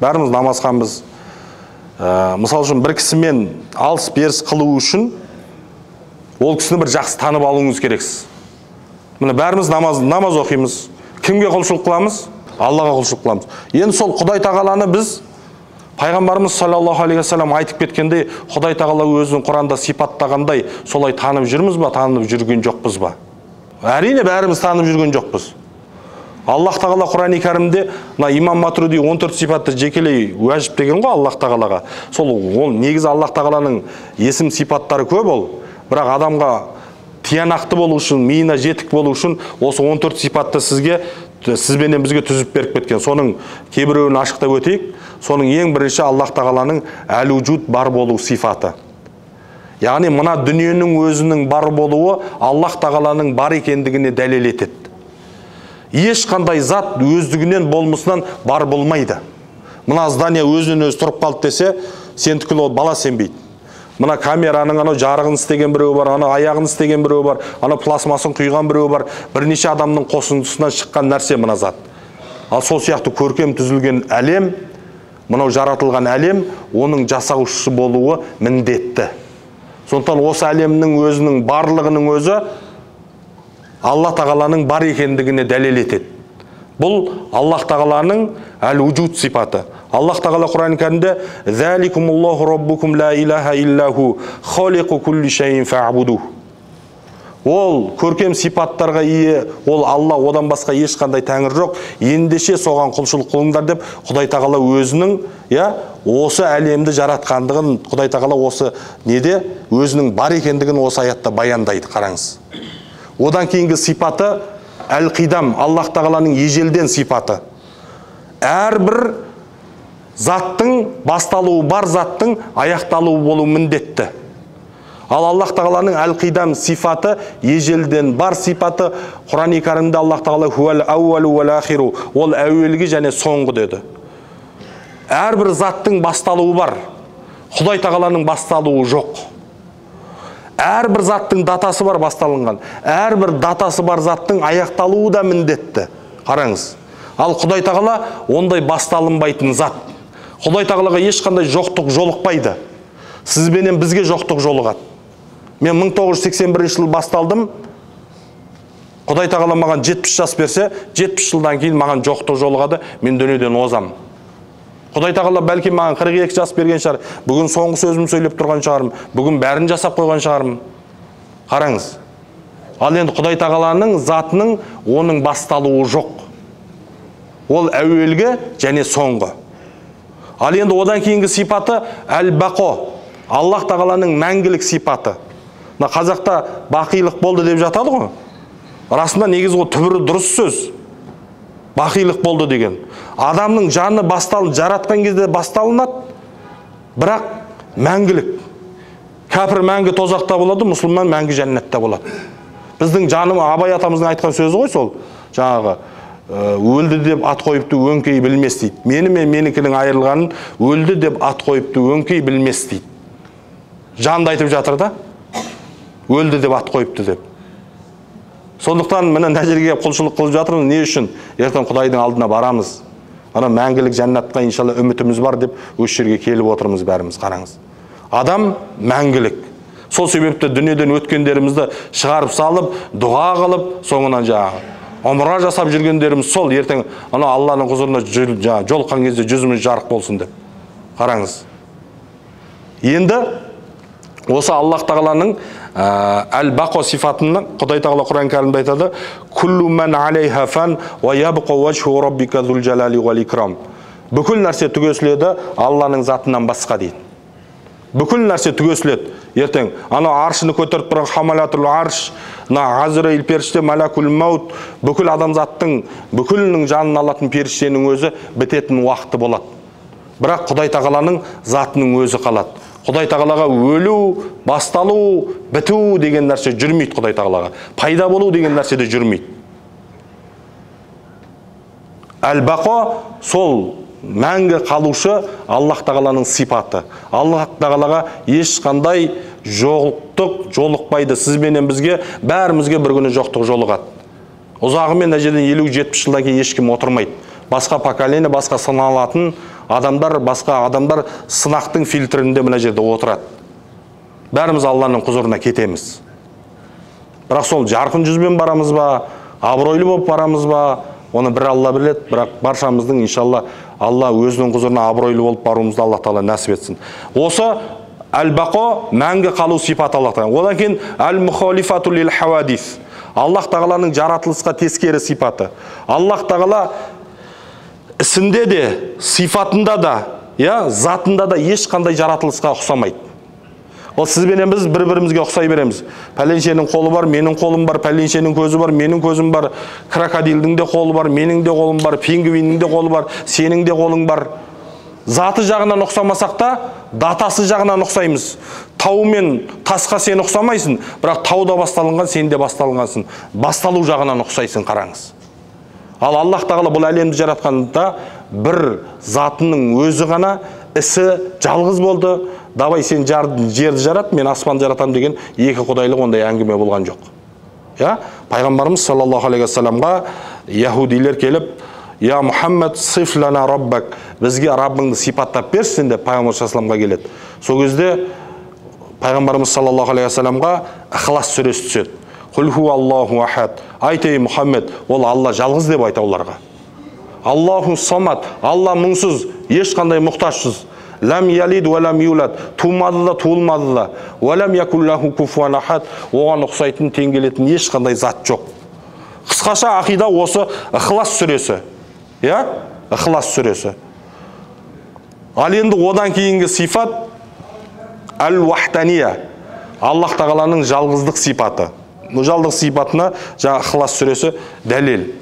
бәріміз намазханбыз. Мысал үшін бір кісімен алыс беріс қылу үшін ол кісіні бір жақсы танып алуыңыз керексіз. Міне бәріміз намаз оқимыз. Кімге құлшылық қыламыз? Аллаға құлшылық қыламыз. Енді сол Құдай тағаланы біз Пайғамбарымыз саллаллаху алейхи вассалам айтып кеткендей, Құдай тағала өзінің Құранда сипаттағандай, солай танып жүрміз ба, танып жүрген жоқпыз ба? Әрине бәріміз танып жүрген жоқпыз. Аллах тағала Құран-ы Кәрімде имам Матруди 14 сипатты жекелей уәжіп деген ғой Аллах тағалаға. Сол ол негізі Аллах тағаланың есім сипаттары көп ол. Бірақ адамға тиянақты болу үшін, миына жетік болу үшін осы 14 сипатты сізбенен бізге түзіп беріп кеткен. Соның кейбіреуін ашықтап өтейік. Соның ең бірінші Аллах тағаланың әл-уджуд бар болу сифаты. Яғни мына дүниенің өзінің бар болуы Аллах тағаланың бар екендігіне дәлел етеді. Ешқандай зат өздігінен болмысынан бар болмайды. Мына здание өзінен өзі тұрып қалды десе, сен түгіл ол бала сенбейді. Мына камераның ана жарығын істеген біреу бар, ана аяғын істеген біреу бар, ана пластмасын құйған біреу бар. Бірнеше адамның қосындысынан шыққан нәрсе мына зат. Ал сол сияқты көркем түзілген әлем, мынау жаратылған әлем, оның жасаушысы болуы міндетті. Сондықтан осы әлемнің өзінің барлығының өзі Алла тағаланың бар екендігіне дәлел етеді. Бұл Аллах тағаланың әл-уджуд сипаты. Аллах тағала Құран-ы Кәрімде «Зәликумуллаху раббукум ла илаха иллаху халиқу кулли шайин фа'будух». Ол көркем сипаттарға ие, ол Алла, одан басқа ешқандай тәңір жоқ, ендеше соған құлшылық қылыңдар деп Құдай тағала өзінің осы әлемді жаратқандығын Құдай тағала осы неде өзінің бар екендігін осы аятта баяндайды, қараңыз. Одан кейінгі сипаты әл-қидам, Аллах тағаланың ежелден сипаты. Әрбір заттың басталуы бар заттың аяқталуы болу міндетті. Ал Аллах тағаланың әл-қидам сипаты ежелден бар сипаты. Құран-ы Кәрімде Аллах тағала хуәл әуәлу вәл ахиру, ол әуелгі және соңғы деді. Әрбір заттың басталуы бар, Құдай тағаланың басталуы жоқ. Әрбір заттың датасы бар басталынған. Әрбір датасы бар заттың аяқталуы да міндетті. Қараңыз. Ал Құдай тағала ондай басталынбайтын зат. Құдай тағалаға ешқандай жоқтық жолықпайды. Сізбенен бізге жоқтық жолығады. Мен 1981 жыл басталдым. Құдай тағала маған 70 жас берсе, 70 жылдан кейін маған жоқтық жолығады. Мен дүниеден озам. Құдай тағала бәлки маған 42 жас берген шығар. Бүгін соңғы сөзімді сөйлеп тұрған шығармын. Бүгін бәрін жасап қойған шығармын. Қараңыз. Ал енді Құдай тағаланың затының оның басталуы жоқ. Ол әуелгі және соңғы. Ал енді одан кейінгі сипаты әл-бақо. Аллах тағаланың мәңгілік сипаты. Қазақта бақилық болды деп жатады ғой. Расында негізі ол түбірі дұрыс сөз. Бақилық болды деген. Адамның жаны жаратқан кезде басталынады, бірақ мәңгілік. Кәпір мәңгі тозақта болады, мұсылман мәңгі жәннатта болады. Біздің жаным Абай атамыздың айтқан сөзі ғой сол. Жаңағы өлді деп ат қойыпты өңкей білмес дейді. Мені мен менікінің айырылғанын өлді деп ат қойыпты өңкей білмес дейді. Жанды айтып жатыр да, өлді деп ат қойыпты деп. Сондықтан міне мына жерге құлшылық қылып жатырмыз. Не үшін? Ертең Құдайдың алдына барамыз. Ана мәңгілік жәннатқа иншалла үмітіміз бар деп осы жерге келіп отырмыз бәріміз. Қараңыз. Адам мәңгілік. Сол себепті дүниеден өткендерімізді шығарып салып, дұға қылып, соңынан умра жасап жүргендеріміз сол. Ертең ана Алланың құзырына жолыққан кезде жүзіміз жарық болсын деп. Қараңыз. Енді осы Аллах тағаланың әл-бақо сифатының Құдай тағала Құран кәрімде айтады: "Күллу ман алейха фан ва ябқа вajhu rabbika зул жалали вал икрам." Бүкіл нәрсе түгесіледі Алланың затынан басқа дейді. Бүкіл нәрсе түгесіледі. Ертең ана аршыны көтеріп тұрған хамалатул арш, Азраил періште, малакул маут, бүкіл адамзаттың бүкілінің жанын алатын періштенің өзі бітетін уақыты болады. Бірақ Құдай тағаланың затының өзі қалады. Құдай тағалаға өлу, басталу, біту деген нәрсе жүрмейді Құдай тағалаға. Пайда болу деген нәрсе де жүрмейді. Әл-бақо сол мәңгі қалушы Аллах тағаланың сипаты. Аллах тағалаға ешқандай жоқтық жолықпайды. Сізбенен бізге, бәрімізге бір күні жоқтық жолығады. Ұзағымен әжеден 50-70 жылдан кейін ешкім отырмайды. Басқа поколение, басқа саналатын адамдар, басқа адамдар сынақтың фильтрінде мына жерде отырады. Бәріміз Алланың құзырына кетеміз. Бірақ сол жарқын жүзбен барамыз ба, абыройлы болып барамыз ба, оны бір Алла біледі. Бірақ баршамыздың иншалла Алла өзінің құзырына абыройлы болып баруымызды Алла Тағала нәсіп етсін. Осы әл-бақо, мәңгі қалу сипаты Аллах Тағала. Одан кейін әл-мұхалифату лил хавадис. Аллах Тағаланың жаратылысқа тескері сипаты. Аллах Тағала ісінде де, сипатында да, затында да ешқандай жаратылысқа ұқсамайды. Ол сізбенен біз бір-бірімізге ұқсай береміз. Пәленшенің қолы бар, менің қолым бар, пәленшенің көзі бар, менің көзім бар, крокодилдің де қолы бар, менің де қолым бар, пингвиннің де қолы бар, сенің де қолың бар. Заты жағынан ұқсамасақ та, датасы жағынан ұқсаймыз. Тау мен тасқа сен ұқсамайсың, бірақ тауда басталынған, сен де басталынғансың. Басталу жағынан ұқсайсың, қараңыз. Ал Аллах Тағала бұл әлемді жаратқанда бір затының өзі ғана ісі жалғыз болды. Давай сен жерді жарат, мен аспан жаратам деген екі құдайлық ондай әңгіме болған жоқ. Пайғамбарымыз саллаллаху алейхи вассаламға яһудилер келіп, «Я Мұхаммед, сифлана раббак», бізге Раббыңды сипаттап берсін деп Пайғамбар саллаллаху келеді. Сол кезде Пайғамбарымыз саллаллаху алейхи вассаламға Ихлас сүресі түседі. «Құл ху Аллаху ахад», айтей Мұхаммед, ол Алла жалғыз деп айта оларға. «Аллаху самад», Алла мұңсыз, ешқандай мұқтажсыз. «Лам ялид ва лам юлад», тумады да, туылмады да. «Ва лам якуллаху куфуан ахад», оған ұқсайтын, теңгелетін ешқандай зат жоқ. Қысқаша ақида осы Ихлас сүресі. Ихлас сүресі. Ал енді одан кейінгі сипат әл-вахтания, Аллах Тағаланың жалғыздық сипаты. Бұл жалғыздық сипатына Ихлас сүресі дәлел.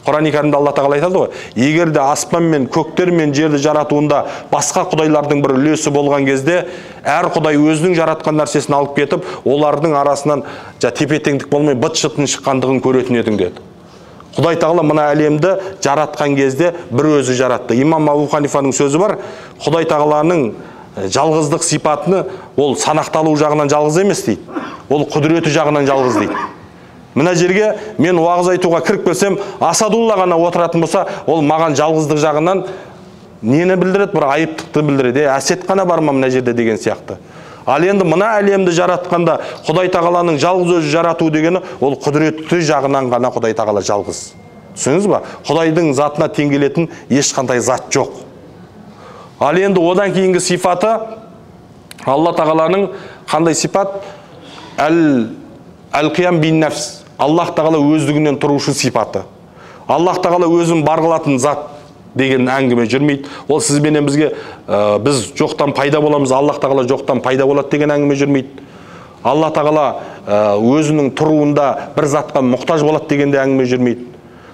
Құран-ы Кәрімде Алла Тағала айтады ғой, егер де аспан мен көктер мен жерді жаратуында басқа құдайлардың бір үлесі болған кезде, әр құдай өзінің жаратқан нәрсесін алып кетіп, олардың арасынан тепе-теңдік болмай быт-шытын шыққандығын көретін едің деді. Құдай Тағала мына әлемді жаратқан кезде бір өзі жаратты. Имам Абу Ханифаның сөзі бар, Құдай Тағаланың жалғыздық сипатыны ол санақталу жағынан жалғыз емес дейді. Ол құдіреті жағынан жалғыз дейді. Мына жерге мен уағыз айтуға кіріп келсем, Асадулла ғана отыратын болса, ол маған жалғыздық жағынан нені білдіреді? Бір айыптықты білдіреді. Әсет қана бар ма мына жерде деген сияқты. Ал енді мына әлемді жаратқанда Құдай Тағаланың жалғыз өзі жарату дегені, ол құдіретті жағынан ғана Құдай Тағала жалғыз. Түсініңіз ба? Құдайдың затына теңгелетін ешқандай зат жоқ. Ал енді одан кейінгі сипаты, Алла Тағаланың қандай сипат? Әл-қиям бин нәфс. Аллах Тағала өздігінен тұрушы сипаты. Аллах Тағала өзін бар қылатын зат деген әңгіме жүрмейді. Ол сізбенен бізге біз жоқтан пайда боламыз, Аллах Тағала жоқтан пайда болады деген әңгіме жүрмейді. Аллах Тағала өзінің тұруында бір затқа мұқтаж болады дегенде әңгіме жүрмейді.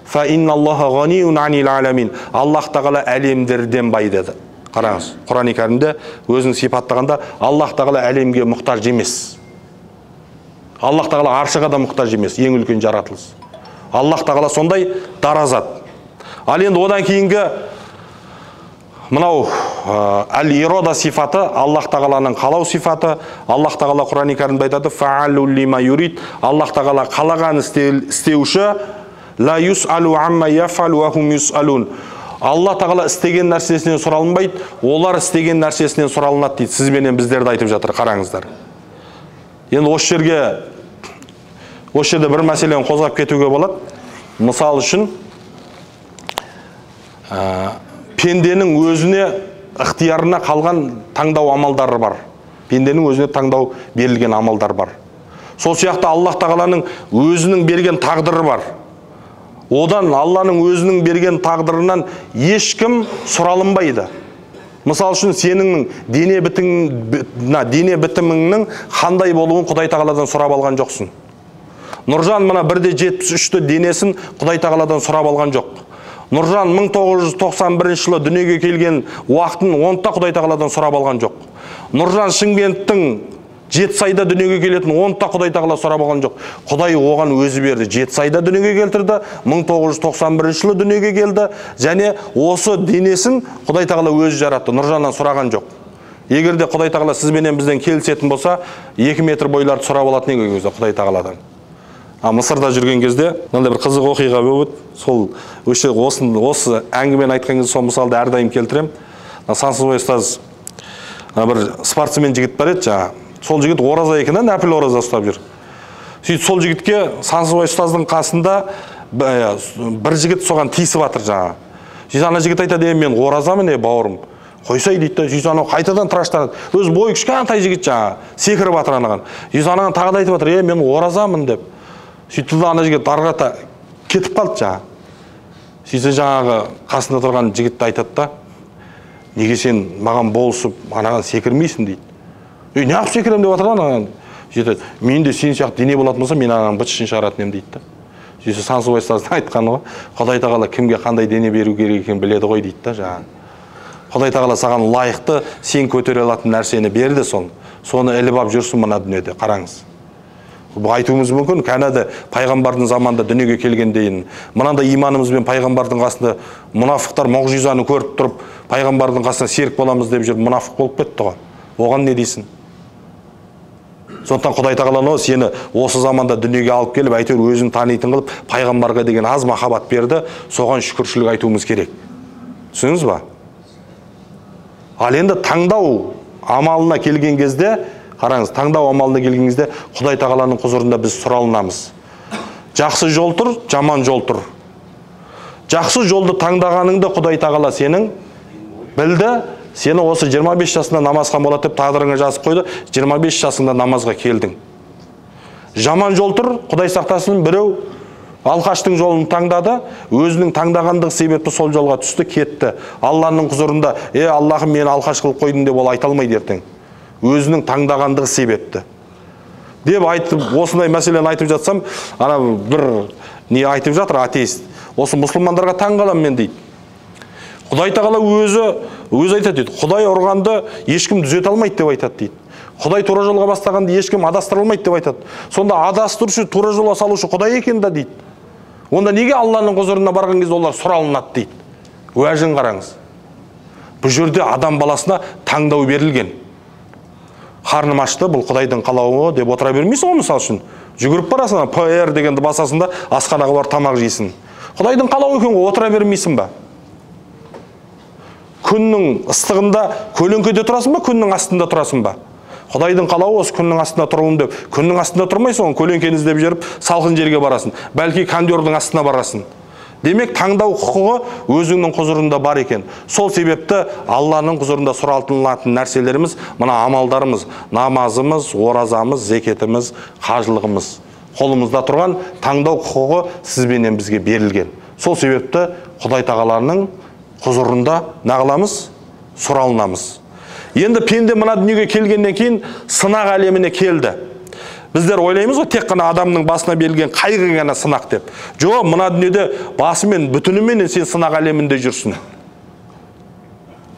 Фа инналлаха ғаниюн анил аламин. Аллах Тағала әлемдерден бай деді. Қараңыз, Құран-ы Кәрімде өзін сипаттағанда Аллах Тағала әлемге мұқтаж емес. Аллах Тағала аршыға да мұқтаж емес, ең үлкен жаратылыс. Аллах Тағала сондай дара зат. Ал енді одан кейінгі мынау әл-ирода сифаты, Аллах Тағаланың қалау сифаты. Аллах Тағала Құран-ы Кәрімде айтады, фаалу лима юрид. Аллах Тағала қалаған істеуші, ла юсалу амма яфалу ва хум юсалун. Алла Тағала істеген нәрсесінен сұралынбайды, олар істеген нәрсесінен сұралынады дейді. Сізбенен біздерді айтып жатыр, қараңыздар. Енді осы жерде бір мәселені қозғап кетуге болады. Мысал үшін, пенденің өзіне ықтиярына қалған таңдау амалдары бар. Пенденің өзіне таңдау берілген амалдар бар. Сол сияқты Аллах Тағаланың өзінің берген тағдыры бар. Одан Алланың өзінің берген тағдырынан ешкім сұралынбайды. Мысал үшін, сенің дене бітіміңнің қандай болуын Құдай Тағаладан сұрап алған жоқсың. Нұржан мына 1,73-ті денесін Құдай Тағаладан сұрап алған жоқ. Нұржан 1991 жылы дүниеге келген уақытын онта Құдай Тағаладан сұрап алған жоқ. Нұржан Шымкенттің Жетісайда дүниеге келетін онта Құдай Тағала сұрап алған жоқ. Құдай оған өзі берді. Жетісайда дүниеге келтірді, 1991 жылы дүниеге келді, және осы денесін Құдай Тағала өзі жаратты. Нұржаннан сұраған жоқ. Егер де Құдай Тағала сізбенен бізден келісетін болса, 2 метр бойларды сұрап алатын егер өзі Құдай Тағаладан. Мысырда жүрген кезде мынандай бір қызық оқиға болды. Сол осы әңгімені айтқан кезде сол мысалды әрдайым келтірем. Сансызбай ұстаз бір спортсмен жігіт бар еді жаңа. Сол жігіт ораза екен, нәпіл ораза ұстап жүр. Сөйтіп сол жігітке Сансызбай ұстаздың қасында бір жігіт соған тиісіп жатыр жаңа. Сөйтіп ана жігіт айтады, мен оразамын, бауырым. Қойсай дейді. Сөйтіп анау қайтадан тыраштанады. Өзі бойы кішкентай жігіт жаңа, секіріп жатыр анаған. Сөйтіп анаған тағы да айтып жатыр, мен оразамын деп. Сөйтіп ана жігіт арғата кетіп қалды жаңа. Сөйтіп жаңағы қасында тұрған жігітті айтады да, неге сен маған болысып, анаған секірмейсің дейді. Неғып секірем деп жатыр анаған. Сөйтіп, мен де сен сияқты дене болатын болса, мен ананың быт ішін шығаратын ем дейді. Сөйтіп Сансызбай ұстаздың айтқаны ғой, Құдай тағала кімге қандай дене беру керек екенін біледі ғой дейді да жаңағы. Құдай тағала саған лайықты, сен көтере алатын нәрсені берді соны іліп алып жүрсің мына дүниеде, қараңыз. Бұл айтуымыз мүмкін, кәнәді пайғамбардың заманда дүниеге келгендейін. Мынандай иманымызбен пайғамбардың қасында мұнафықтар мұғжизаны көріп тұрып, пайғамбардың қасында серік боламыз деп жүріп, мұнафық болып кетті ғой. Оған не дейсің? Сондықтан Құдай тағала сені осы заманда дүниеге алып келіп, әйтеуір өзін танитын қылып, пайғамбарға деген аз махаббат берді, соған шүкіршілік айтуымыз керек. Түсініңіз ба? Ал енді таңдау амалына келген кезде, қараңыз, таңдау амалына келген кезде Құдай тағаланың құзырында біз сұралынамыз. Жақсы жол тұр, жаман жол тұр. Жақсы жолды таңдағаныңды Құдай тағала сенің білді, сені осы 25 жасында намазға болады деп тағдырыңа жазып қойды, 25 жасында намазға келдің. Жаман жол тұр, Құдай сақтасын, біреу алқаштың жолын таңдады, өзінің таңдағандығы себепті сол жолға түсті, кетті. Алланың құзырында, Аллахым мені алқаш қылып қойдың деп ол айта алмайды ертең. Өзінің таңдағандығы себепті. Деп айтып, осындай мәселені айтып жатсам, ана бір не айтып жатыр атеист. Осы мұсылмандарға таң қалам мен дейді. Құдай тағала өзі айтады дейді. Құдай ұрғанды ешкім түзете алмайды деп айтады дейді. Құдай тура жолға бастағанды ешкім адастыра алмайды деп айтады. Сонда адастырушы, тура жолға салушы Құдай екен да дейді. Онда неге Алланың құзырына барған кезде олар сұралынады дейді. Уәжін қараңыз. Бұл жерде адам баласына таңдау берілген. Қарным ашты, бұл Құдайдың қалауы деп отыра бермейсің ғой, мысал үшін. Жүгіріп барасың, ПР дегенді басасында асханаға бар тамақ жейсің. Құдайдың қалауы екен ғой, отыра бермейсің ба? Күннің ыстығында көлеңкеде тұрасың ба, күннің астында тұрасың ба? Құдайдың қалауы осы күннің астында тұруым деп, күннің астында тұрмайсың, көлеңкені іздеп жүріп, салқын жерге барасың. Бәлки кондердің астына барасың. Демек, таңдау құқығы өзіңнің құзырында бар екен. Сол себепті Алланың құзырында сұралтылатын нәрселеріміз, мына амалдарымыз, намазымыз, оразамыз, зекетіміз, қажылығымыз. Қолымызда тұрған таңдау құқығы сізбенен бізге берілген. Сол себепті Құдай тағаланың құзырында нағыламыз, сұралынамыз. Енді пенде мына дүниеге келгеннен кейін сынақ әлеміне келді. Біздер ойлаймыз ғой, тек қана адамның басына берілген қайғы ғана сынақ деп. Жоқ, мына дүниеде басымен, бүтінімен сен сынақ әлемінде жүрсің.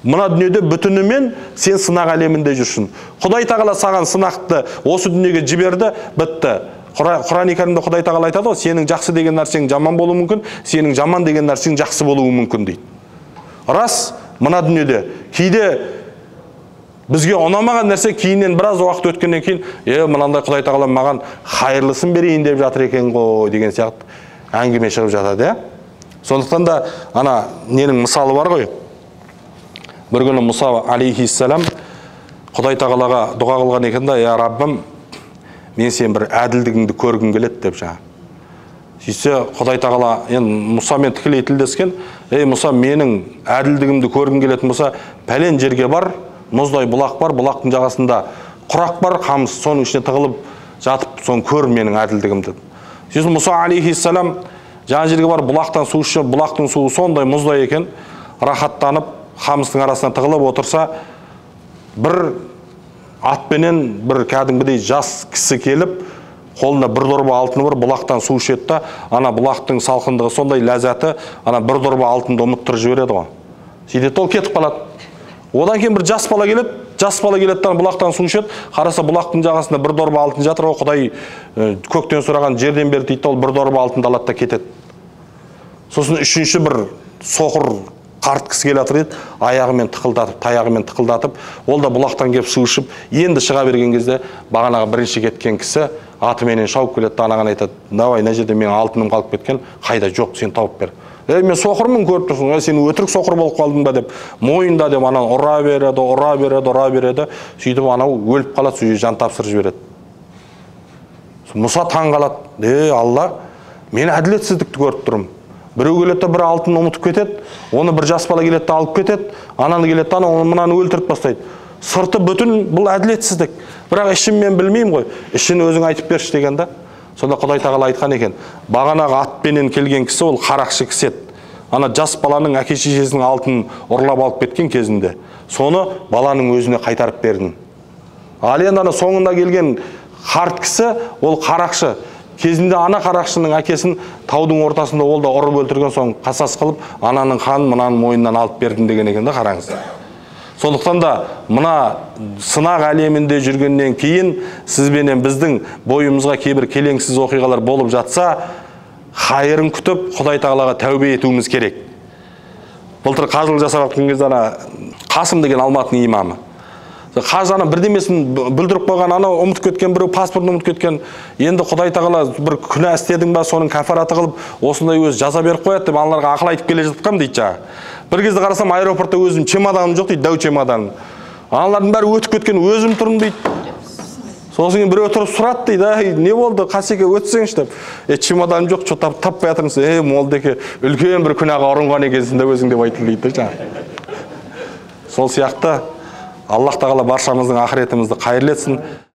Мына дүниеде бүтінімен сен сынақ әлемінде жүрсің. Құдай тағала саған сынақты осы дүниеге жіберді, бітті. Құран-ы Кәрімде Құдай тағала айтады ғой, сенің жақсы деген нәрсең жаман болуы мүмкін, сенің жаман деген нәрсең жақсы болуы мүмкін дейді. Рас, мына дүниеде кейде бізге ұнамаған нәрсе кейіннен біраз уақыт өткеннен кейін, мынандай Құдай тағала маған хайырлысын берейін деп жатыр екен ғой деген сияқты әңгіме шығып жатады, Сондықтан да ана ненің мысалы бар ғой. Бір күні Мұса алейхиссалам Құдай тағалаға дұға қылған екен да, я Раббым, мен сен бір әділдігіңді көргім келеді деп жаңа. Сөйтсе Құдай тағала енді Мұсамен тікелей тілдескен, Мұса, менің әділдігімді көргім келетін болса, пәлен жерге бар, мұздай бұлақ бар, бұлақтың жағасында құрақ бар, қамыс, соның ішіне тығылып жатып, соны көр менің әділдігімді. Сөйтіп Мұса алейхиссалам жаңа жерге бар, бұлақтан су ішіп, бұлақтың суы сондай мұздай екен, рахаттанып, қамыстың арасына тығылып отырса, бір атпенен бір кәдімгідей жас кісі келіп, қолында бір дорба алтыны бар, бұлақтан су ішеді да, ана бұлақтың салқындығы сондай ләззаты, ана бір дорба алтынды ұмыттырып жібереді ғой. Сөйтеді, ол кетіп қалады. Одан кейін бір жас бала келеді да бұлақтан су ішеді, қараса бұлақтың жағасында бір дорба алтын жатыр, ол Құдай көктен сұраған жерден берді дейді, ол бір дорба алтынды алады да кетеді. Сосын үшінші бір соқыр қарт кісі келе жатыр еді, аяғымен тықылдатып, таяғымен тықылдатып, ол да бұлақтан келіп су ішіп, енді шыға берген кезде бағанағы бірінші кеткен кісі атыменен шауып келеді да анаған айтады, давай, мына жерде менің алтыным қалып кеткен, қайда, жоқ, сен тауып бер. Мен соқырмын, көріп тұрсың, сен өтірік соқыр болып қалдың ба деп, мойында деп ананы ұра береді, сөйтіп анау өліп қалады, сөйтіп жан тапсырып жібереді. Мұса таң қалады, Алла, мен әділетсіздікті көріп тұрмын. Біреу келеді, бір алтын ұмытып кетеді, оны бір жас бала келеді, алып кетеді, ананы келеді, оны мынаны өлтіріп бастайды. Сырты бүтін, бұл әділетсіздік. Бірақ ішін мен білмеймін ғой, ішін өзің айтып берші деген да. Сонда Құдай тағала айтқан екен, бағанағы атпенен келген кісі ол қарақшы кісі еді. Ана жас баланың әке шешесінің алтынын ұрлап алып кеткен кезінде, соны баланың өзіне қайтарып бердім. Ал енді ана соңында келген қарт кісі ол қарақшы. Кезінде ана қарақшының әкесін таудың ортасында ол да ұрып өлтірген, соң қасас қылып, ананың қанын мынаның мойнынан алып бердім деген екен да, қараңыз. Сондықтан да мына сынақ әлемінде жүргеннен кейін сізбенен біздің бойымызға кейбір келеңсіз оқиғалар болып жатса, хайырын күтіп, Құдай тағалаға тәубе етуіміз керек. Былтыр қажылық жасап жатқан кезде ана Қасым деген Алматының имамы. Қажаны бірдемесін бүлдіріп қойған, ана ұмытып кеткен, біреу паспортын ұмытып кеткен. Енді Құдай тағала бір күнә істедің ба, соның кафараты қылып, осындай өзі жаза беріп қояды деп аналарға ақыл айтып келе жатқам дейді жаңа. Бір кезде қарасам, аэропортта өзім чемоданым жоқ дейді, дәу чемоданым. Аналардың бәрі өтіп кеткен, өзім тұрмын дейді. Сосын кейін біреу тұрып сұрады дейді, не болды, Қасеке өтсеңші деп. Чемоданым жоқ, таппай жатырмын. Молдеке, үлкен бір күнәға ұрынған екенсің де өзің деп айтылды дейді жаңа. Сол сияқты Аллах тағала баршамыздың ақыретімізді қайырлы етсін.